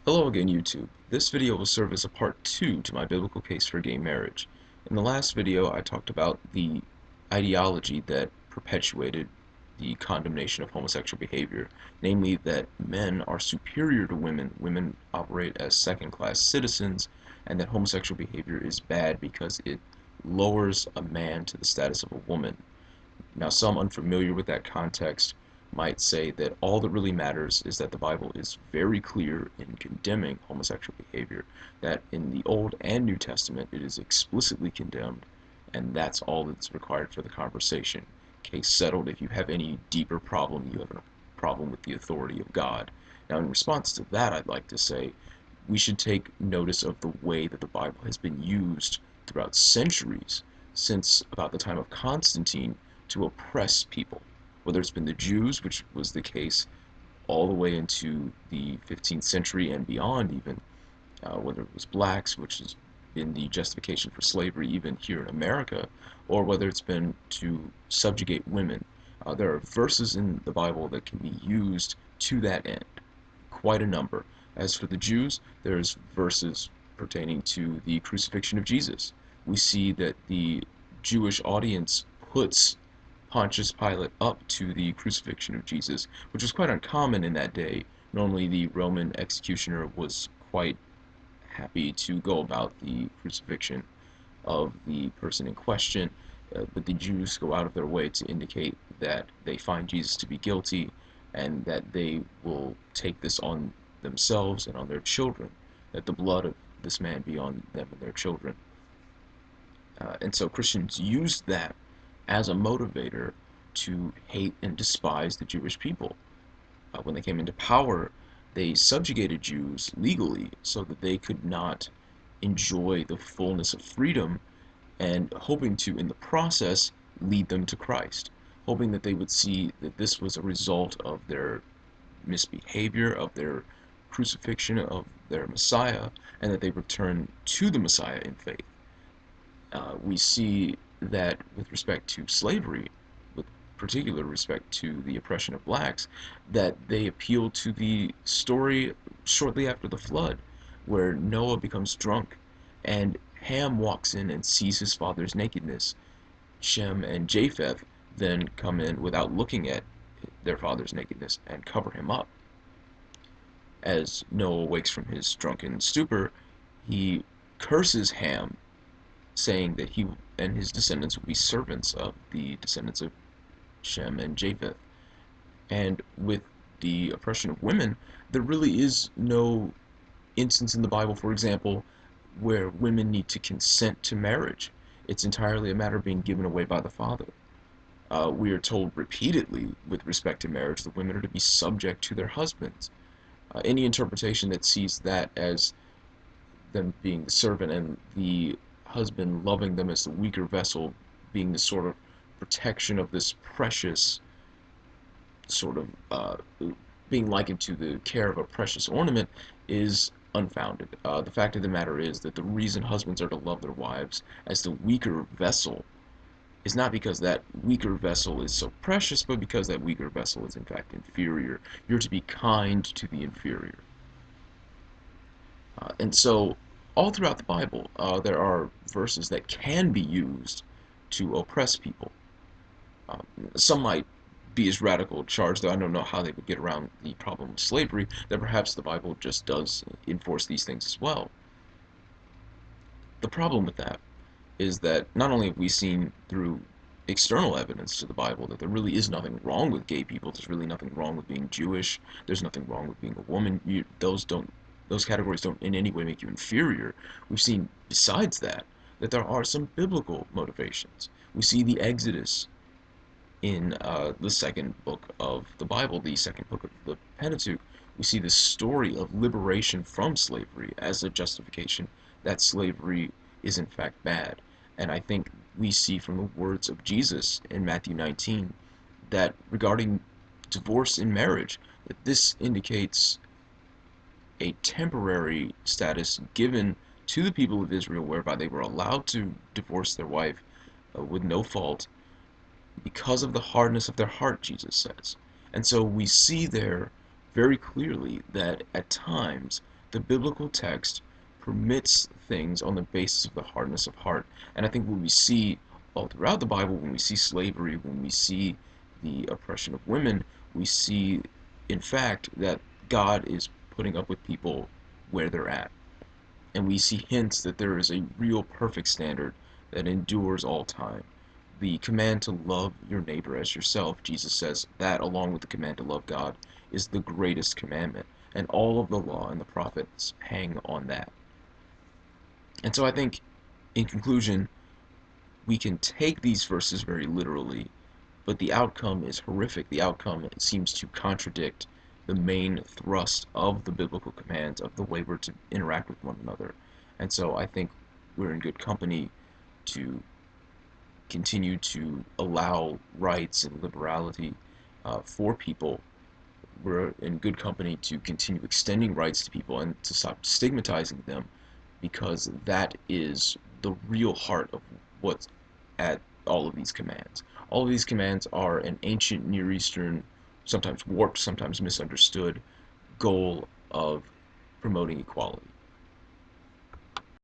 Hello again, YouTube. This video will serve as a part 2 to my biblical case for gay marriage. In the last video, I talked about the ideology that perpetuated the condemnation of homosexual behavior, namely that men are superior to women, women operate as second-class citizens, and that homosexual behavior is bad because it lowers a man to the status of a woman. Now, some unfamiliar with that context might say that all that really matters is that the Bible is very clear in condemning homosexual behavior, that in the Old and New Testament it is explicitly condemned, and that's all that's required for the conversation. Case settled. If you have any deeper problem, you have a problem with the authority of God. Now, in response to that, I'd like to say we should take notice of the way that the Bible has been used throughout centuries, since about the time of Constantine, to oppress people, whether it's been the Jews, which was the case all the way into the 15th century and beyond even, whether it was blacks, which has been the justification for slavery even here in America, or whether it's been to subjugate women. There are verses in the Bible that can be used to that end, quite a number. As for the Jews, there's verses pertaining to the crucifixion of Jesus. We see that the Jewish audience puts Pontius Pilate up to the crucifixion of Jesus, which was quite uncommon in that day. Normally, the Roman executioner was quite happy to go about the crucifixion of the person in question, but the Jews go out of their way to indicate that they find Jesus to be guilty and that they will take this on themselves and on their children, that the blood of this man be on them and their children. And so Christians used that as a motivator to hate and despise the Jewish people. When they came into power, they subjugated Jews legally so that they could not enjoy the fullness of freedom, and hoping to, in the process, lead them to Christ, hoping that they would see that this was a result of their misbehavior, of their crucifixion of their Messiah, and that they return to the Messiah in faith. We see that with respect to slavery, with particular respect to the oppression of blacks, that they appeal to the story shortly after the flood, where Noah becomes drunk and Ham walks in and sees his father's nakedness. Shem and Japheth then come in without looking at their father's nakedness and cover him up. As Noah wakes from his drunken stupor, he curses Ham, saying that he and his descendants will be servants of the descendants of Shem and Japheth. And with the oppression of women, there really is no instance in the Bible, for example, where women need to consent to marriage. It's entirely a matter of being given away by the father. We are told repeatedly, with respect to marriage, that women are to be subject to their husbands. Any interpretation that sees that as them being the servant and the husband loving them as the weaker vessel, being the sort of protection of this precious sort of being likened to the care of a precious ornament, is unfounded. The fact of the matter is that the reason husbands are to love their wives as the weaker vessel is not because that weaker vessel is so precious, but because that weaker vessel is in fact inferior. You're to be kind to the inferior. And so, all throughout the Bible, there are verses that can be used to oppress people. Um, some might be as radical charge, though I don't know how they would get around the problem of slavery, that perhaps the Bible just does enforce these things as well. The problem with that is that not only have we seen through external evidence to the Bible that there really is nothing wrong with gay people, there's really nothing wrong with being Jewish, there's nothing wrong with being a woman. Those categories don't in any way make you inferior. We've seen besides that there are some biblical motivations. We see the Exodus in the second book of the Bible, the second book of the Pentateuch. We see the story of liberation from slavery as a justification that slavery is in fact bad. And I think we see from the words of Jesus in Matthew 19 that regarding divorce in marriage, that this indicates a temporary status given to the people of Israel whereby they were allowed to divorce their wife with no fault because of the hardness of their heart, Jesus says. And so we see there very clearly that at times the biblical text permits things on the basis of the hardness of heart. And I think what we see all throughout the Bible, when we see slavery, when we see the oppression of women, we see, in fact, that God is putting up with people where they're at. And we see hints that there is a real perfect standard that endures all time. The command to love your neighbor as yourself, Jesus says, that along with the command to love God is the greatest commandment. And all of the law and the prophets hang on that. And so I think, in conclusion, we can take these verses very literally, but the outcome is horrific. The outcome seems to contradict the main thrust of the biblical commands of the way we're to interact with one another. And so I think we're in good company to continue to allow rights and liberality for people. We're in good company to continue extending rights to people and to stop stigmatizing them, because that is the real heart of what's at all of these commands. All of these commands are an ancient Near Eastern, sometimes warped, sometimes misunderstood, goal of promoting equality.